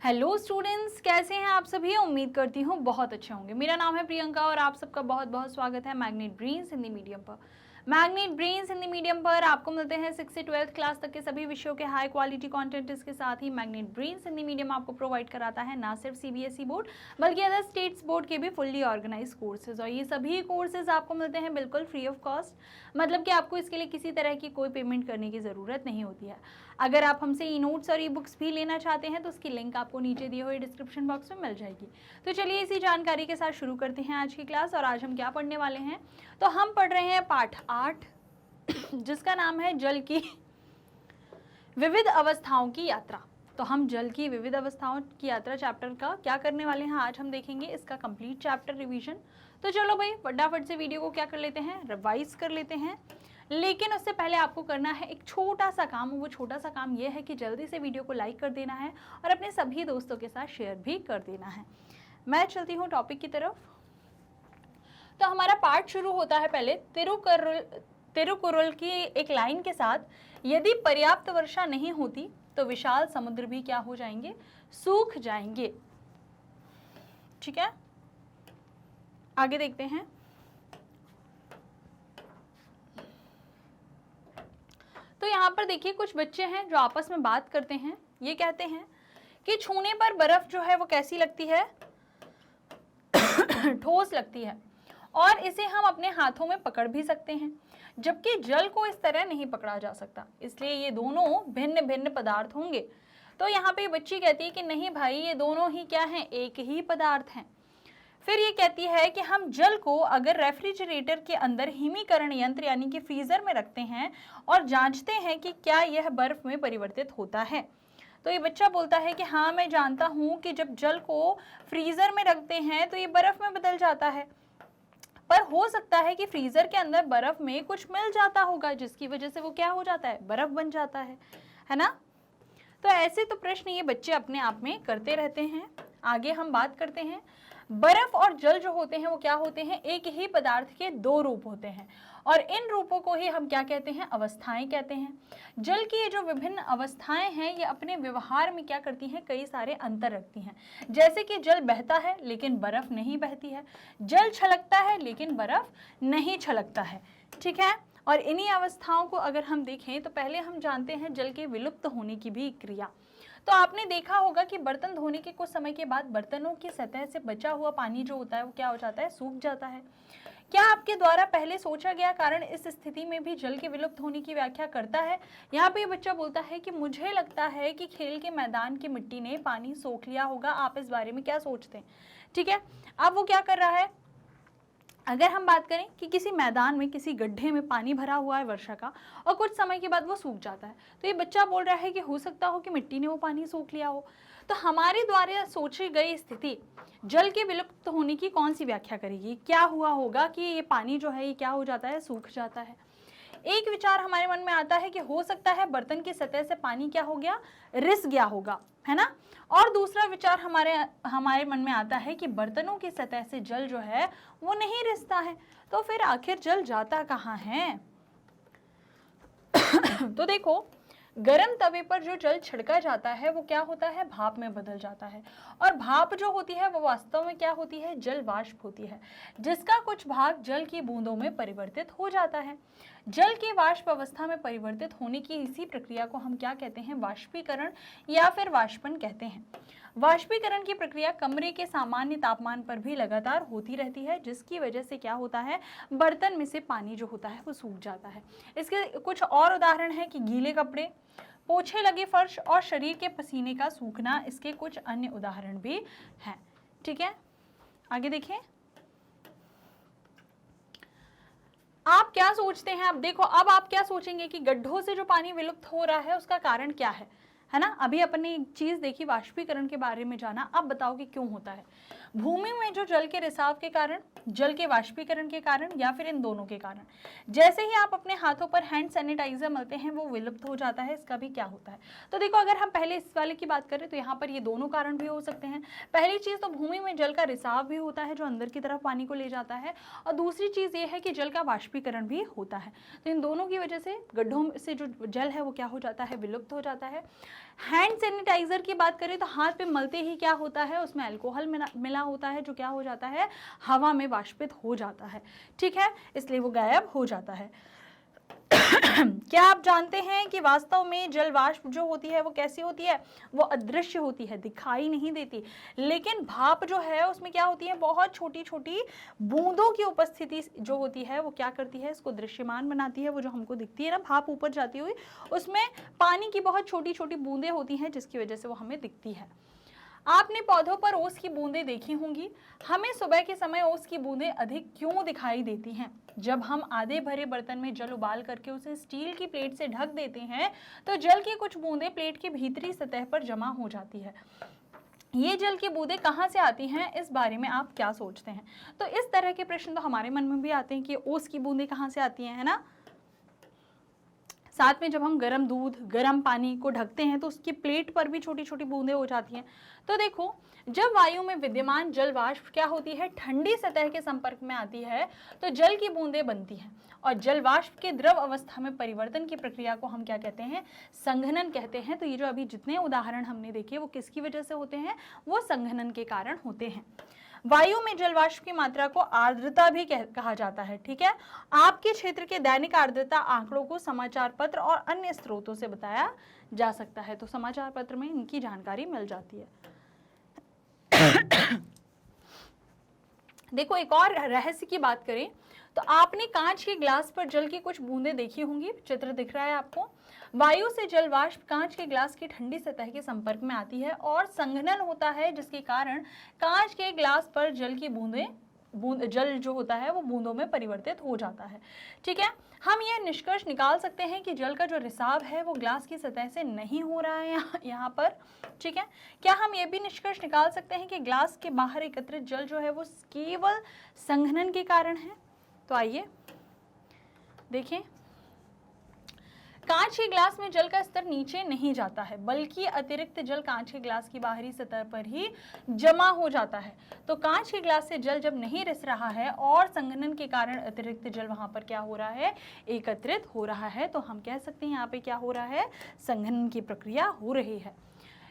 Hello students, कैसे हैं आप सभी। उम्मीद करती हूँ बहुत अच्छे होंगे। मेरा नाम है प्रियंका और आप सबका बहुत बहुत स्वागत है मैग्नेट ब्रेन्स हिंदी मीडियम पर। मैग्नेट ब्रेन्स हिंदी मीडियम पर आपको मिलते हैं 6 से 12th क्लास तक के सभी विषयों के हाई क्वालिटी कंटेंट। इसके साथ ही मैग्नेट ब्रेन्स हिंदी मीडियम आपको प्रोवाइड कराता है ना सिर्फ सीबीएसई बोर्ड बल्कि अदर स्टेट्स बोर्ड के भी फुल्ली ऑर्गेनाइज कोर्सेज, और ये सभी कोर्सेज आपको मिलते हैं बिल्कुल फ्री ऑफ कॉस्ट। मतलब कि आपको इसके लिए किसी तरह की कोई पेमेंट करने की ज़रूरत नहीं होती है। अगर आप हमसे ई नोट्स और ई बुक्स भी लेना चाहते हैं तो उसकी लिंक आपको नीचे दिए हुए डिस्क्रिप्शन बॉक्स में मिल जाएगी। तो चलिए इसी जानकारी के साथ शुरू करते हैं आज की क्लास। और आज हम क्या पढ़ने वाले हैं, तो हम पढ़ रहे हैं पाठ 8 जिसका नाम है जल की विविध अवस्थाओं की यात्रा। तो हम जल की विविध अवस्थाओं की यात्रा चैप्टर का क्या करने वाले हैं आज हम देखेंगे, इसका कंप्लीट चैप्टर रिवीजन। तो चलो भाई फटाफट से वीडियो को क्या कर लेते हैं, रिवाइज कर लेते हैं। लेकिन उससे पहले आपको करना है एक छोटा सा काम। वो छोटा सा काम ये है कि जल्दी से वीडियो को लाइक कर देना है और अपने सभी दोस्तों के साथ शेयर भी कर देना है। मैं चलती हूँ टॉपिक की तरफ। तो हमारा पार्ट शुरू होता है पहले तिरुकुरल की एक लाइन के साथ, यदि पर्याप्त वर्षा नहीं होती तो विशाल समुद्र भी क्या हो जाएंगे, सूख जाएंगे। ठीक है, आगे देखते हैं। तो यहाँ पर देखिए कुछ बच्चे हैं जो आपस में बात करते हैं। ये कहते हैं कि छूने पर बर्फ जो है वो कैसी लगती है, ठोस लगती है, और इसे हम अपने हाथों में पकड़ भी सकते हैं, जबकि जल को इस तरह नहीं पकड़ा जा सकता, इसलिए ये दोनों भिन्न भिन्न पदार्थ होंगे। तो यहाँ पे बच्ची कहती है कि नहीं भाई, ये दोनों ही क्या हैं, एक ही पदार्थ हैं। फिर ये कहती है कि हम जल को अगर रेफ्रिजरेटर के अंदर हिमीकरण यंत्र यानी कि फ्रीजर में रखते हैं और जांचते हैं कि क्या यह बर्फ में परिवर्तित होता है। तो ये बच्चा बोलता है कि हाँ मैं जानता हूँ कि जब जल को फ्रीजर में रखते हैं तो ये बर्फ में बदल जाता है, पर हो सकता है कि फ्रीजर के अंदर बर्फ में कुछ मिल जाता होगा जिसकी वजह से वो क्या हो जाता है, बर्फ बन जाता है ना। तो ऐसे तो प्रश्न ये बच्चे अपने आप में करते रहते हैं। आगे हम बात करते हैं। बर्फ और जल जो होते हैं वो क्या होते हैं, एक ही पदार्थ के दो रूप होते हैं, और इन रूपों को ही हम क्या कहते हैं, अवस्थाएं कहते हैं। जल की ये जो विभिन्न अवस्थाएं हैं ये अपने व्यवहार में क्या करती हैं, कई सारे अंतर रखती हैं। जैसे कि जल बहता है लेकिन बर्फ नहीं बहती है, जल छलकता है लेकिन बर्फ नहीं छलकता है। ठीक है, और इन्हीं अवस्थाओं को अगर हम देखें तो पहले हम जानते हैं जल के विलुप्त होने की भी क्रिया। तो आपने देखा होगा कि बर्तन धोने के कुछ समय के बाद बर्तनों की सतह से बचा हुआ पानी जो होता है वो क्या हो जाता है, सूख जाता है। क्या आपके द्वारा पहले सोचा गया कारण इस स्थिति में भी जल के विलुप्त होने की व्याख्या करता है। यहाँ पे बच्चा बोलता है कि मुझे लगता है कि खेल के मैदान की मिट्टी ने पानी सोख लिया होगा। आप इस बारे में क्या सोचते हैं। ठीक है, अब वो क्या कर रहा है, अगर हम बात करें कि किसी मैदान में किसी गड्ढे में पानी भरा हुआ है वर्षा का और कुछ समय के बाद वो सूख जाता है, तो ये बच्चा बोल रहा है कि हो सकता हो कि मिट्टी ने वो पानी सूख लिया हो। तो हमारे द्वारा सोची गई स्थिति जल के विलुप्त होने की कौन सी व्याख्या करेगी, क्या हुआ होगा कि ये पानी जो है ये क्या हो जाता है, सूख जाता है। एक विचार हमारे मन में आता है कि हो सकता है बर्तन की सतह से पानी क्या हो गया, रिस गया होगा, है ना। और दूसरा विचार हमारे मन में आता है कि बर्तनों की सतह से जल जो है वो नहीं रिसता है, तो फिर आखिर जल जाता कहाँ है। तो देखो, गरम तवे पर जो जल छिड़का जाता है वो क्या होता है, भाप में बदल जाता है, और भाप जो होती है वो वास्तव में क्या होती है, जल वाष्प होती है, जिसका कुछ भाग जल की बूंदों में परिवर्तित हो जाता है। जल की वाष्प अवस्था में परिवर्तित होने की इसी प्रक्रिया को हम क्या कहते हैं, वाष्पीकरण या फिर वाष्पन कहते हैं। वाष्पीकरण की प्रक्रिया कमरे के सामान्य तापमान पर भी लगातार होती रहती है, जिसकी वजह से क्या होता है, बर्तन में से पानी जो होता है वो सूख जाता है। इसके कुछ और उदाहरण है कि गीले कपड़े, पोछे लगे फर्श और शरीर के पसीने का सूखना इसके कुछ अन्य उदाहरण भी हैं। ठीक है, आगे देखें। आप क्या सोचते हैं, अब देखो, अब आप क्या सोचेंगे कि गड्ढों से जो पानी विलुप्त हो रहा है उसका कारण क्या है ना। अभी अपने एक चीज देखी, वाष्पीकरण के बारे में जाना, अब बताओ कि क्यों होता है। भूमि में जो जल के रिसाव के कारण, जल के वाष्पीकरण के कारण, या फिर इन दोनों के कारण। जैसे ही आप अपने हाथों पर हैंड सैनिटाइजर मलते हैं वो विलुप्त हो जाता है, इसका भी क्या होता है। तो देखो, अगर हम पहले इस वाले की बात करें तो यहाँ पर ये दोनों कारण भी हो सकते हैं। पहली चीज तो भूमि में जल का रिसाव भी होता है जो अंदर की तरफ पानी को ले जाता है, और दूसरी चीज ये है कि जल का वाष्पीकरण भी होता है। तो इन दोनों की वजह से गड्ढों से जो जल है वो क्या हो जाता है, विलुप्त हो जाता है। हैंड सैनिटाइजर की बात करें तो हाथ पे मलते ही क्या होता है, उसमें अल्कोहल मिला होता है, जो क्या हो जाता है, हवा में वाष्पित हो जाता है, ठीक है, इसलिए वो गायब हो जाता है। क्या आप जानते हैं कि वास्तव में जल वाष्प जो होती है वो कैसी होती है, वो अदृश्य होती है, दिखाई नहीं देती, लेकिन भाप जो है उसमें क्या होती है, बहुत छोटी छोटी बूंदों की उपस्थिति जो होती है वो क्या करती है, इसको दृश्यमान बनाती है। वो जो हमको दिखती है ना भाप ऊपर जाती हुई, उसमें पानी की बहुत छोटी छोटी बूंदें होती हैं जिसकी वजह से वो हमें दिखती है। आपने पौधों पर ओस की बूंदें देखी होंगी। हमें सुबह के समय ओस की बूंदें अधिक क्यों दिखाई देती हैं? जब हम आधे भरे बर्तन में जल उबाल करके उसे स्टील की प्लेट से ढक देते हैं तो जल की कुछ बूंदें प्लेट की भीतरी सतह पर जमा हो जाती है। ये जल की बूंदें कहाँ से आती हैं, इस बारे में आप क्या सोचते हैं? तो इस तरह के प्रश्न तो हमारे मन में भी आते हैं कि ओस की बूंदें कहाँ से आती हैं, है ना। साथ में जब हम गर्म दूध, गर्म पानी को ढकते हैं तो उसकी प्लेट पर भी छोटी छोटी बूंदें हो जाती हैं। तो देखो, जब वायु में विद्यमान जल वाष्प क्या होती है, ठंडी सतह के संपर्क में आती है तो जल की बूंदें बनती हैं, और जल वाष्प के द्रव अवस्था में परिवर्तन की प्रक्रिया को हम क्या कहते हैं, संघनन कहते हैं। तो ये जो अभी जितने उदाहरण हमने देखे वो किसकी वजह से होते हैं, वो संघनन के कारण होते हैं। वायु में जल वाष्प की मात्रा को आर्द्रता भी कहा जाता है, ठीक है। आपके क्षेत्र के दैनिक आर्द्रता आंकड़ों को समाचार पत्र और अन्य स्रोतों से बताया जा सकता है, तो समाचार पत्र में इनकी जानकारी मिल जाती है। देखो, एक और रहस्य की बात करें तो आपने कांच के ग्लास पर जल की कुछ बूंदें देखी होंगी, चित्र दिख रहा है आपको। वायु से जल वाष्प कांच के ग्लास की ठंडी सतह के संपर्क में आती है और संघनन होता है, जिसके कारण कांच के ग्लास पर जल की जल जो होता है वो बूंदों में परिवर्तित हो जाता है, ठीक है। हम यह निष्कर्ष निकाल सकते हैं कि जल का जो रिसाव है वो ग्लास की सतह से नहीं हो रहा है यहाँ पर, ठीक है। क्या हम ये भी निष्कर्ष निकाल सकते हैं कि ग्लास के बाहर एकत्रित जल जो है वो केवल संघनन के कारण है? तो आइए देखें, कांच के ग्लास में जल का स्तर नीचे नहीं जाता है, बल्कि अतिरिक्त जल कांच के ग्लास की बाहरी सतह पर ही जमा हो जाता है। तो कांच के ग्लास से जल जब नहीं रिस रहा है और संघनन के कारण अतिरिक्त जल वहां पर क्या हो रहा है, एकत्रित हो रहा है, तो हम कह सकते हैं यहाँ पे क्या हो रहा है, संघनन की प्रक्रिया हो रही है।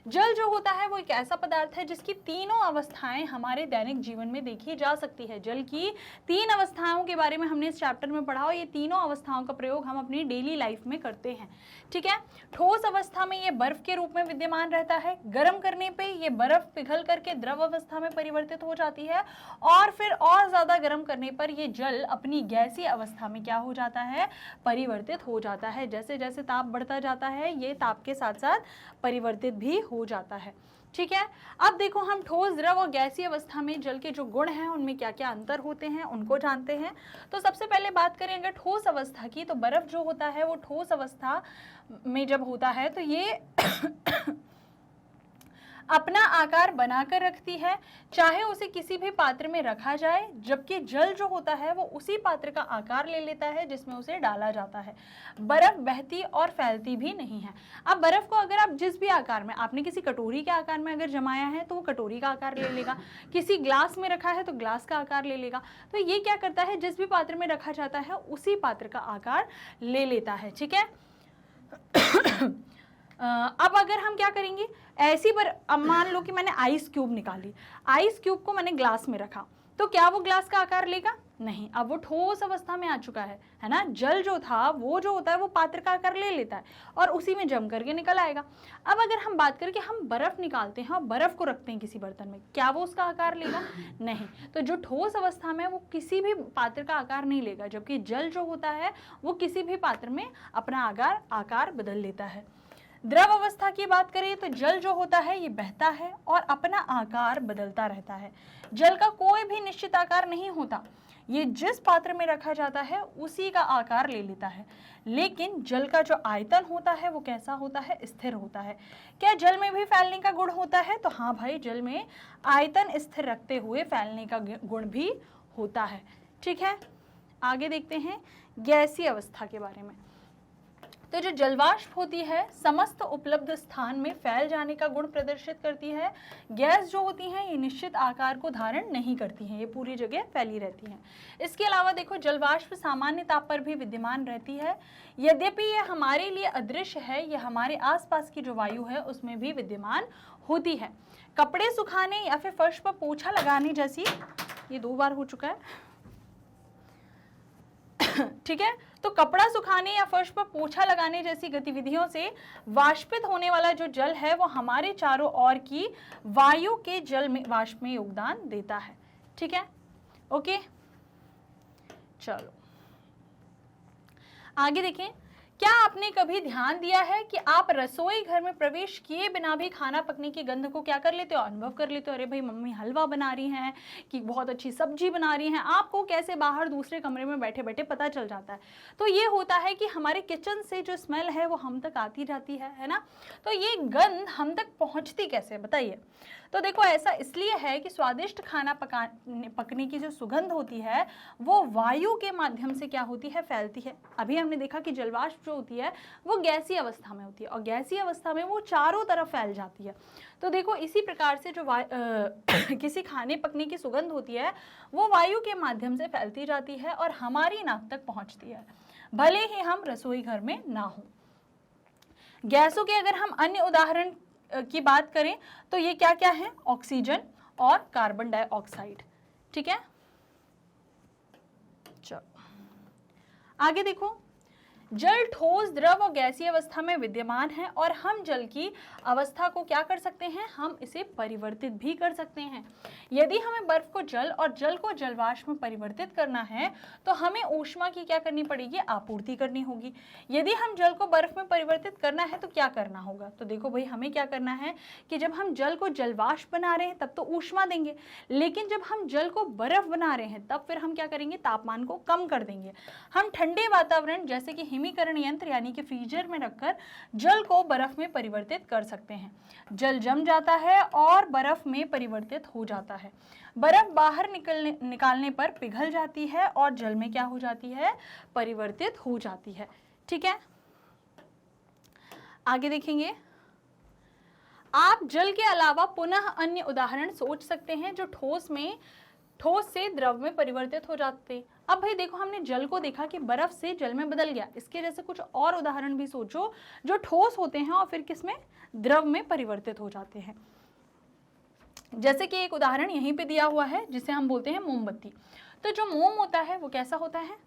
जल जो होता है वो एक ऐसा पदार्थ है जिसकी तीनों अवस्थाएं हमारे दैनिक जीवन में देखी जा सकती है। जल की 3 अवस्थाओं के बारे में हमने इस चैप्टर में पढ़ा और ये तीनों अवस्थाओं का प्रयोग हम अपनी डेली लाइफ में करते हैं, ठीक है। ठोस अवस्था में ये बर्फ के रूप में विद्यमान रहता है, गर्म करने पे ये बर्फ पिघल करके द्रव अवस्था में परिवर्तित हो जाती है, और फिर और ज्यादा गर्म करने पर ये जल अपनी गैसीय अवस्था में क्या हो जाता है, परिवर्तित हो जाता है। जैसे जैसे ताप बढ़ता जाता है ये ताप के साथ साथ परिवर्तित भी हो जाता है, ठीक है। अब देखो, हम ठोस, द्रव और गैसीय अवस्था में जल के जो गुण हैं उनमें क्या क्या अंतर होते हैं उनको जानते हैं। तो सबसे पहले बात करें अगर ठोस अवस्था की, तो बर्फ जो होता है वो ठोस अवस्था में जब होता है तो ये अपना आकार बनाकर रखती है, चाहे उसे किसी भी पात्र में रखा जाए, जबकि जल जो होता है वो उसी पात्र का आकार ले लेता है जिसमें उसे डाला जाता है। बर्फ बहती और फैलती भी नहीं है। अब बर्फ को अगर आप जिस भी आकार में, आपने किसी कटोरी के आकार में अगर जमाया है तो वो कटोरी का आकार ले लेगा, किसी ग्लास में रखा है तो ग्लास का आकार ले लेगा। तो ये क्या करता है, जिस भी पात्र में रखा जाता है उसी पात्र का आकार ले लेता है, ठीक है। अब अगर हम क्या करेंगे, ऐसी पर अब मान लो कि मैंने आइस क्यूब निकाली, आइस क्यूब को मैंने ग्लास में रखा, तो क्या वो ग्लास का आकार लेगा? नहीं, अब वो ठोस अवस्था में आ चुका है ना। जल जो था वो जो होता है वो पात्र का आकार ले लेता है और उसी में जम करके निकल आएगा। अब अगर हम बात करें कि हम बर्फ निकालते हैं और बर्फ को रखते हैं किसी बर्तन में, क्या वो उसका आकार लेगा? नहीं। तो जो ठोस अवस्था में वो किसी भी पात्र का आकार नहीं लेगा, जबकि जल जो होता है वो किसी भी पात्र में अपना आकार बदल लेता है। द्रव अवस्था की बात करें तो जल जो होता है ये बहता है और अपना आकार बदलता रहता है। जल का कोई भी निश्चित आकार नहीं होता, ये जिस पात्र में रखा जाता है उसी का आकार ले लेता है। लेकिन जल का जो आयतन होता है वो कैसा होता है? स्थिर होता है। क्या जल में भी फैलने का गुण होता है? तो हाँ भाई, जल में आयतन स्थिर रखते हुए फैलने का गुण भी होता है, ठीक है। आगे देखते हैं गैसीय अवस्था के बारे में। तो जो जलवाष्प होती है समस्त उपलब्ध स्थान में फैल जाने का गुण प्रदर्शित करती है। गैस जो होती हैं ये निश्चित आकार को धारण नहीं करती हैं, ये पूरी जगह फैली रहती हैं। इसके अलावा देखो जलवाष्प सामान्य ताप पर भी विद्यमान रहती है। यद्यपि ये हमारे लिए अदृश्य है, ये हमारे आसपास की जो वायु है उसमें भी विद्यमान होती है। कपड़े सुखाने या फिर फर्श पर पोछा लगाने जैसी, ये 2 बार हो चुका है ठीक है, तो कपड़ा सुखाने या फर्श पर पोछा लगाने जैसी गतिविधियों से वाष्पित होने वाला जो जल है वो हमारे चारों ओर की वायु के जल में वाष्प में योगदान देता है। ठीक है, ओके, चलो आगे देखें। क्या आपने कभी ध्यान दिया है कि आप रसोई घर में प्रवेश किए बिना भी खाना पकने की गंध को क्या कर लेते हो, अनुभव कर लेते हो। अरे भाई मम्मी हलवा बना रही हैं कि बहुत अच्छी सब्जी बना रही हैं, आपको कैसे बाहर दूसरे कमरे में बैठे बैठे पता चल जाता है। तो ये होता है कि हमारे किचन से जो स्मेल है वो हम तक आती जाती है ना। तो ये गंध हम तक पहुंचती कैसे, बताइए। तो देखो ऐसा इसलिए है कि स्वादिष्ट खाना पकने की जो सुगंध होती है वो वायु के माध्यम से क्या होती है, फैलती है। अभी हमने देखा कि जलवाष्प जो होती है वो गैसीय अवस्था में होती है और गैसीय अवस्था में वो चारों तरफ फैल जाती है। तो देखो इसी प्रकार से जो किसी खाने पकने की सुगंध होती है वो वायु के माध्यम से फैलती जाती है और हमारी नाक तक पहुंचती है, भले ही हम रसोई घर में ना हो। गैसों के अगर हम अन्य उदाहरण की बात करें तो ये क्या क्या है, ऑक्सीजन और कार्बन डाइऑक्साइड। ठीक है, चलो आगे देखो। जल ठोस, द्रव और गैसीय अवस्था में विद्यमान है और हम जल की अवस्था को क्या कर सकते हैं, हम इसे परिवर्तित भी कर सकते हैं। यदि हमें बर्फ को जल और जल को जलवाष्प में परिवर्तित करना है तो हमें ऊष्मा की क्या करनी पड़ेगी, आपूर्ति करनी होगी। यदि हम जल को बर्फ में परिवर्तित करना है तो क्या करना होगा, तो देखो भाई हमें क्या करना है कि जब हम जल को जलवाष्प बना रहे हैं तब तो ऊष्मा देंगे, लेकिन जब हम जल को बर्फ बना रहे हैं तब फिर हम क्या करेंगे, तापमान को कम कर देंगे। हम ठंडे वातावरण जैसे कि हिमीकरण यंत्र यानी कि फ्रीजर में रखकर जल को बर्फ में परिवर्तित कर सकते हैं। जल जम जाता है और बर्फ में परिवर्तित हो जाता है। बर्फ बाहर निकालने पर पिघल जाती है और जल में क्या हो जाती है, परिवर्तित हो जाती है। ठीक है, आगे देखेंगे। आप जल के अलावा पुनः अन्य उदाहरण सोच सकते हैं जो ठोस से द्रव में परिवर्तित हो जाते। अब भाई देखो हमने जल को देखा कि बर्फ से जल में बदल गया, इसके जैसे कुछ और उदाहरण भी सोचो जो ठोस होते हैं और फिर किसमें, द्रव में परिवर्तित हो जाते हैं। जैसे कि एक उदाहरण यहीं पे दिया हुआ है जिसे हम बोलते हैं मोमबत्ती। तो जो मोम होता है वो कैसा होता है,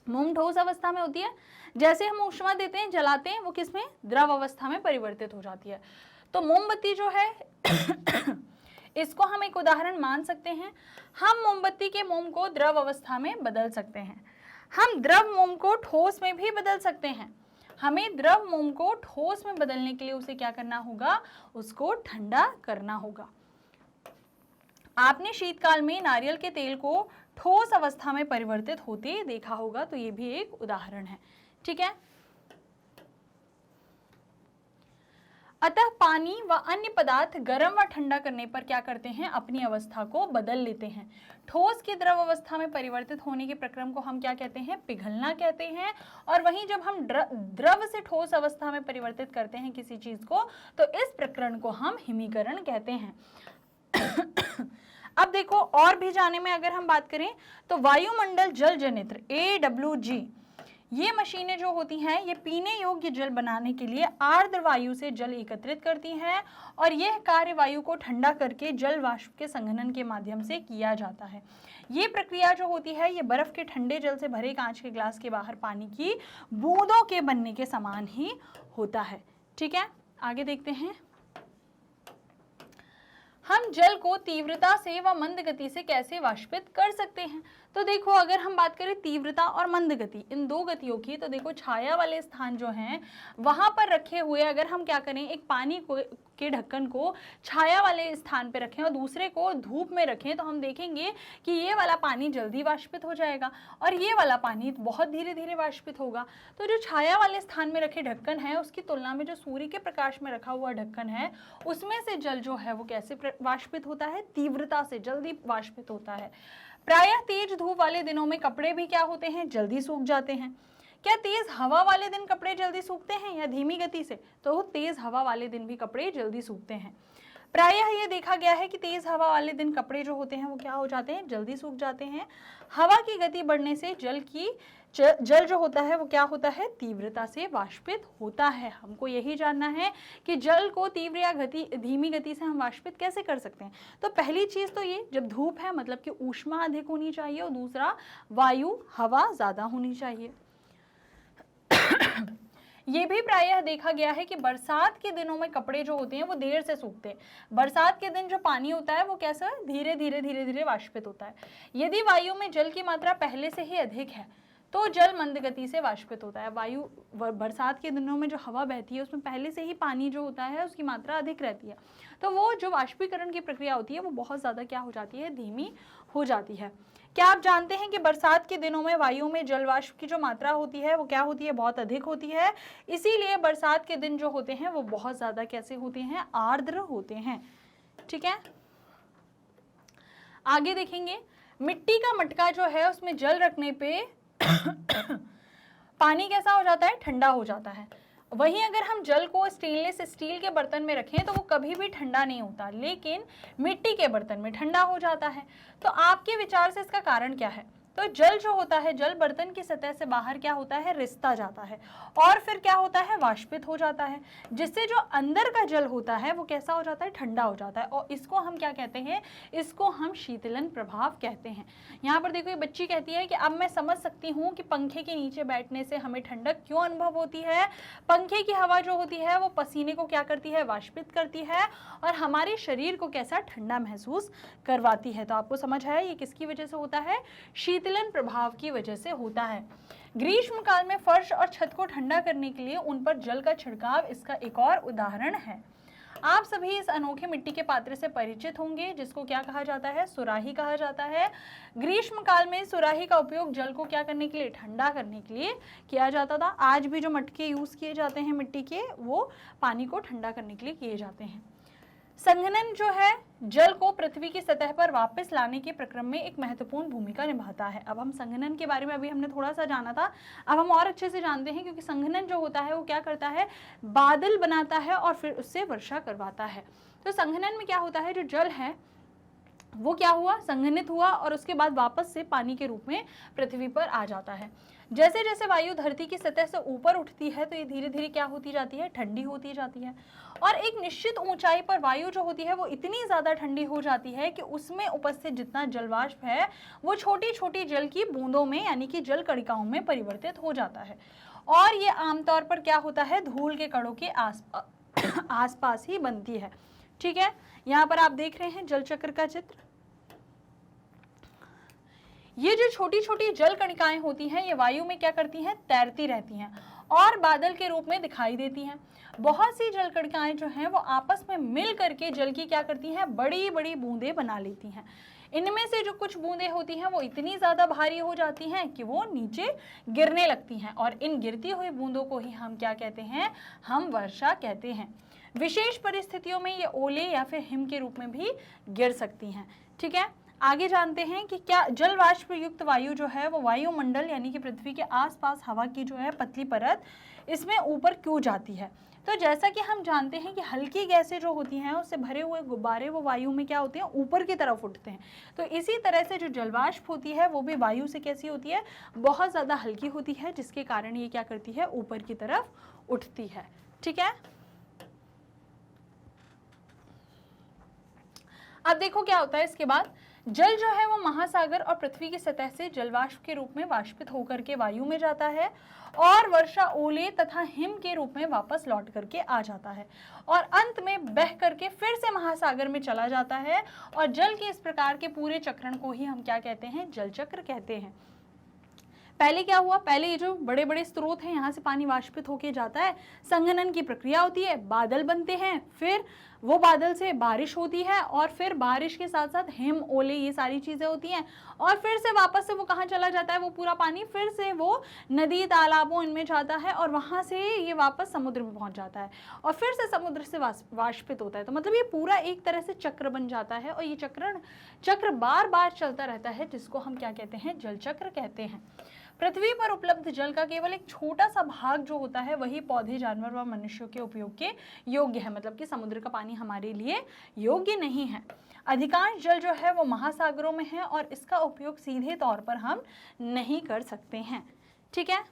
मोम ठोस अवस्था में होती है, जैसे हम ऊष्मा देते हैं जलाते हैं वो किसमें, द्रव अवस्था में परिवर्तित हो जाती है। तो मोमबत्ती जो है इसको हम एक उदाहरण मान सकते हैं। हम मोमबत्ती के मोम को द्रव अवस्था में बदल सकते हैं, हम द्रव मोम को ठोस में भी बदल सकते हैं। हमें द्रव मोम को ठोस में बदलने के लिए उसे क्या करना होगा, उसको ठंडा करना होगा। आपने शीतकाल में नारियल के तेल को ठोस अवस्था में परिवर्तित होते देखा होगा, तो ये भी एक उदाहरण है। ठीक है, अतः पानी व अन्य पदार्थ गर्म व ठंडा करने पर क्या करते हैं, अपनी अवस्था को बदल लेते हैं। ठोस की द्रव अवस्था में परिवर्तित होने के प्रक्रम को हम क्या कहते हैं, पिघलना कहते हैं। और वहीं जब हम द्रव से ठोस अवस्था में परिवर्तित करते हैं किसी चीज को तो इस प्रकरण को हम हिमीकरण कहते हैं। अब देखो और भी जाने में अगर हम बात करें तो वायुमंडल जल जनित्र AWG, ये मशीनें जो होती हैं ये पीने योग्य जल बनाने के लिए आर्द्र वायु से जल एकत्रित करती हैं और यह कार्य वायु को ठंडा करके जल वाष्प के संघनन के माध्यम से किया जाता है। ये प्रक्रिया जो होती है ये बर्फ के ठंडे जल से भरे कांच के ग्लास के बाहर पानी की बूंदों के बनने के समान ही होता है। ठीक है, आगे देखते हैं। हम जल को तीव्रता से व मंद गति से कैसे वाष्पित कर सकते हैं। तो देखो अगर हम बात करें तीव्रता और मंद गति, इन दो गतियों की, तो देखो छाया वाले स्थान जो हैं वहां पर रखे हुए अगर हम क्या करें, एक पानी के ढक्कन को छाया वाले स्थान पे रखें और दूसरे को धूप में रखें तो हम देखेंगे कि ये वाला पानी जल्दी वाष्पित हो जाएगा और ये वाला पानी बहुत धीरे धीरे वाष्पित होगा। तो जो छाया वाले स्थान में रखे ढक्कन है उसकी तुलना में जो सूर्य के प्रकाश में रखा हुआ ढक्कन है उसमें से जल जो है वो कैसे वाष्पित होता है, तीव्रता से जल्दी वाष्पित होता है। प्रायः तेज धूप वाले दिनों में कपड़े भी क्या होते हैं, जल्दी सूख जाते हैं। क्या तेज हवा वाले दिन कपड़े जल्दी सूखते हैं या धीमी गति से? तो तेज हवा वाले दिन भी कपड़े जल्दी सूखते हैं। प्रायः ये देखा गया है कि तेज हवा वाले दिन कपड़े जो होते हैं वो क्या हो जाते हैं, जल्दी सूख जाते हैं। हवा की गति बढ़ने से जल जो होता है वो क्या होता है, तीव्रता से वाष्पित होता है। हमको यही जानना है कि जल को तीव्र या धीमी गति से हम वाष्पित कैसे कर सकते हैं। तो पहली चीज तो ये, जब धूप है मतलब कि ऊष्मा अधिक होनी चाहिए, और दूसरा वायु हवा ज्यादा होनी चाहिए। ये भी प्रायः देखा गया है कि बरसात के दिनों में कपड़े जो होते हैं वो देर से सूखते हैं। बरसात के दिन जो पानी होता है वो कैसा धीरे धीरे वाष्पित होता है। यदि वायु में जल की मात्रा पहले से ही अधिक है तो जल मंद गति से वाष्पित होता है। वायु बरसात के दिनों में जो हवा बहती है उसमें पहले से ही पानी जो होता है उसकी मात्रा अधिक रहती है, तो वो जो वाष्पीकरण की प्रक्रिया होती है वो बहुत ज़्यादा क्या हो जाती है, धीमी हो जाती है। क्या आप जानते हैं कि बरसात के दिनों में वायु में जल वाष्प की जो मात्रा होती है वो क्या होती है, बहुत अधिक होती है। इसीलिए बरसात के दिन जो होते हैं वो बहुत ज़्यादा कैसे होते हैं, आर्द्र होते हैं। ठीक है, आगे देखेंगे। मिट्टी का मटका जो है उसमें जल रखने पे पानी कैसा हो जाता है, ठंडा हो जाता है। वहीं अगर हम जल को स्टेनलेस स्टील के बर्तन में रखें तो वो कभी भी ठंडा नहीं होता, लेकिन मिट्टी के बर्तन में ठंडा हो जाता है। तो आपके विचार से इसका कारण क्या है? तो जल जो होता है, जल बर्तन की सतह से बाहर क्या होता है, रिसता जाता है और फिर क्या होता है, वाष्पित हो जाता है, जिससे जो अंदर का जल होता है वो कैसा हो जाता है, ठंडा हो जाता है। और इसको हम क्या कहते हैं, इसको हम शीतलन प्रभाव कहते हैं। यहाँ पर देखो ये बच्ची कहती है कि अब मैं समझ सकती हूँ कि पंखे के नीचे बैठने से हमें ठंडक क्यों अनुभव होती है। पंखे की हवा जो होती है वो पसीने को क्या करती है, वाष्पित करती है और हमारे शरीर को कैसा, ठंडा महसूस करवाती है। तो आपको समझ आया ये किसकी वजह से होता है, शीतलन प्रभाव की वजह से होता है। ग्रीष्म काल में फर्श और छत को ठंडा करने के लिए उन पर जल का छिड़काव इसका एक और उदाहरण है। आप सभी इस अनोखे मिट्टी के पात्र से परिचित होंगे जिसको क्या कहा जाता है, सुराही कहा जाता है। ग्रीष्म काल में सुराही का उपयोग जल को क्या करने के लिए, ठंडा करने के लिए किया जाता था। आज भी जो मटके यूज किए जाते हैं मिट्टी के, वो पानी को ठंडा करने के लिए किए जाते हैं। संघनन जो है जल को पृथ्वी की सतह पर वापस लाने के प्रक्रम में एक महत्वपूर्ण भूमिका निभाता है। अब हम संघनन के बारे में अभी हमने थोड़ा सा जाना था, अब हम और अच्छे से जानते हैं, क्योंकि संघनन जो होता है वो क्या करता है, बादल बनाता है और फिर उससे वर्षा करवाता है। तो संघनन में क्या होता है, जो जल है वो क्या हुआ, संघनित हुआ और उसके बाद वापस से पानी के रूप में पृथ्वी पर आ जाता है। जैसे जैसे वायु धरती की सतह से ऊपर उठती है तो ये धीरे धीरे क्या होती जाती है, ठंडी होती जाती है और एक निश्चित ऊंचाई पर वायु जो होती है वो इतनी ज़्यादा ठंडी हो जाती है कि उसमें उपस्थित जितना जलवाष्प है वो छोटी छोटी जल की बूंदों में यानी कि जल कणिकाओं में परिवर्तित हो जाता है और ये आमतौर पर क्या होता है, धूल के कणों के आसपास ही बनती है। ठीक है, यहाँ पर आप देख रहे हैं जल चक्र का चित्र। ये जो छोटी छोटी जल कणिकाएं होती हैं ये वायु में क्या करती हैं, तैरती रहती हैं और बादल के रूप में दिखाई देती हैं। बहुत सी जल कणिकाएं जो हैं वो आपस में मिल करके जल की क्या करती हैं, बड़ी बड़ी बूंदें बना लेती हैं। इनमें से जो कुछ बूंदें होती हैं वो इतनी ज़्यादा भारी हो जाती हैं कि वो नीचे गिरने लगती हैं और इन गिरती हुई बूंदों को ही हम क्या कहते हैं, हम वर्षा कहते हैं। विशेष परिस्थितियों में ये ओले या फिर हिम के रूप में भी गिर सकती हैं। ठीक है, आगे जानते हैं कि क्या जल वाष्प युक्त वायु जो है वो वायुमंडल यानी कि पृथ्वी के आसपास हवा की जो है पतली परत इसमें ऊपर क्यों जाती है। तो जैसा कि हम जानते हैं कि हल्की गैसें जो होती हैं उससे भरे हुए गुब्बारे वो वायु में क्या होते हैं, ऊपर की तरफ उठते हैं। तो इसी तरह से जो जलवाष्प होती है वो भी वायु से कैसी होती है, बहुत ज़्यादा हल्की होती है, जिसके कारण ये क्या करती है, ऊपर की तरफ उठती है। ठीक है, अब देखो क्या होता है इसके बाद, जल जो है वो महासागर और पृथ्वी की सतह से जलवाष्प के रूप में वाष्पित होकर के वायु में जाता है और वर्षा, ओले तथा हिम के रूप में वापस लौट करके आ जाता है और अंत में बह करके फिर से महासागर में चला जाता है। और जल के इस प्रकार के पूरे चक्रण को ही हम क्या कहते हैं, जल चक्र कहते हैं। पहले क्या हुआ, पहले ये जो बड़े बड़े स्रोत हैं यहाँ से पानी वाष्पित होके जाता है, संघनन की प्रक्रिया होती है, बादल बनते हैं, फिर वो बादल से बारिश होती है और फिर बारिश के साथ साथ हिम, ओले, ये सारी चीज़ें होती हैं और फिर से वापस से वो कहाँ चला जाता है, वो पूरा पानी फिर से वो नदी तालाबों इनमें जाता है और वहाँ से ये वापस समुद्र में पहुँच जाता है और फिर से समुद्र से वाष्पित होता है। तो मतलब ये पूरा एक तरह से चक्र बन जाता है और ये चक्र बार बार चलता रहता है, जिसको हम क्या कहते हैं, जल चक्र कहते हैं। पृथ्वी पर उपलब्ध जल का केवल एक छोटा सा भाग जो होता है वही पौधे, जानवर व मनुष्यों के उपयोग के योग्य है, मतलब कि समुद्र का पानी हमारे लिए योग्य नहीं है। अधिकांश जल जो है वो महासागरों में है और इसका उपयोग सीधे तौर पर हम नहीं कर सकते हैं। ठीक है,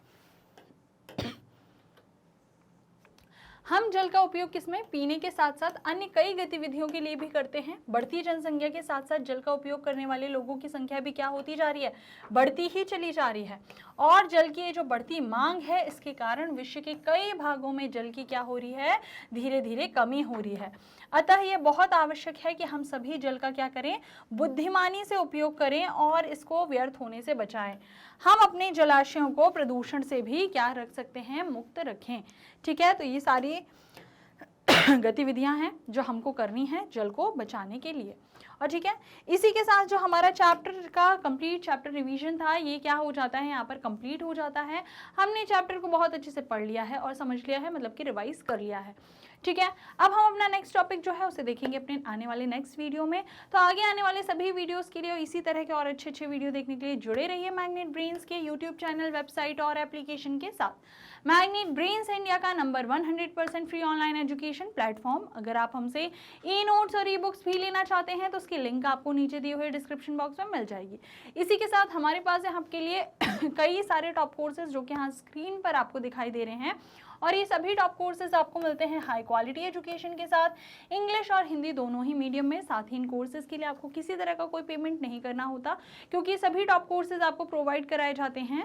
हम जल का उपयोग किसमें, पीने के साथ साथ अन्य कई गतिविधियों के लिए भी करते हैं। बढ़ती जनसंख्या के साथ साथ जल का उपयोग करने वाले लोगों की संख्या भी क्या होती जा रही है, बढ़ती ही चली जा रही है। और जल की ये जो बढ़ती मांग है इसके कारण विश्व के कई भागों में जल की क्या हो रही है, धीरे धीरे कमी हो रही है। अतः ये बहुत आवश्यक है कि हम सभी जल का क्या करें, बुद्धिमानी से उपयोग करें और इसको व्यर्थ होने से बचाएं। हम अपने जलाशयों को प्रदूषण से भी क्या रख सकते हैं, मुक्त रखें। ठीक है, तो ये सारी गतिविधियां हैं जो हमको करनी है जल को बचाने के लिए। और ठीक है, इसी के साथ जो हमारा चैप्टर का कंप्लीट चैप्टर रिवीजन था ये क्या हो जाता है, यहाँ पर कंप्लीट हो जाता है। हमने चैप्टर को बहुत अच्छे से पढ़ लिया है और समझ लिया है, मतलब कि रिवाइज कर लिया है। ठीक है, अब हम अपना नेक्स्ट टॉपिक जो है उसे देखेंगे अपने आने वाले नेक्स्ट वीडियो में। तो आगे आने वाले सभी वीडियोस के लिए इसी तरह के और अच्छे वीडियो देखने के लिए जुड़े रहिए मैग्नेट ब्रेन्स के यूट्यूब चैनल, वेबसाइट और एप्लीकेशन के साथ। मैग्नेट ब्रेन्स इंडिया का number 100% free online education platform. अगर आप हमसे ई नोट्स और ई बुक्स भी लेना चाहते हैं तो उसकी लिंक आपको नीचे दिए हुए डिस्क्रिप्शन बॉक्स में मिल जाएगी। इसी के साथ हमारे पास है आपके लिए कई सारे टॉप कोर्सेज जो कि यहाँ स्क्रीन पर आपको दिखाई दे रहे हैं, और ये सभी टॉप कोर्सेज आपको मिलते हैं हाई क्वालिटी एजुकेशन के साथ, इंग्लिश और हिंदी दोनों ही मीडियम में। साथ ही इन कोर्सेज के लिए आपको किसी तरह का कोई पेमेंट नहीं करना होता, क्योंकि सभी टॉप कोर्सेज आपको प्रोवाइड कराए जाते हैं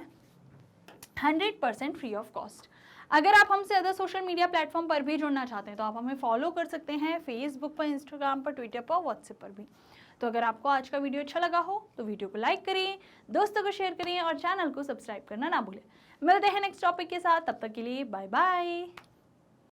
100% फ्री ऑफ कॉस्ट। अगर आप हमसे अदर सोशल मीडिया प्लेटफॉर्म पर भी जुड़ना चाहते हैं तो आप हमें फॉलो कर सकते हैं फेसबुक पर, इंस्टाग्राम पर, ट्विटर पर, व्हाट्सएप पर भी। तो अगर आपको आज का वीडियो अच्छा लगा हो तो वीडियो को लाइक करिए, दोस्तों को शेयर करिए और चैनल को सब्सक्राइब करना ना भूलें। मिलते हैं नेक्स्ट टॉपिक के साथ, तब तक के लिए बाय बाय।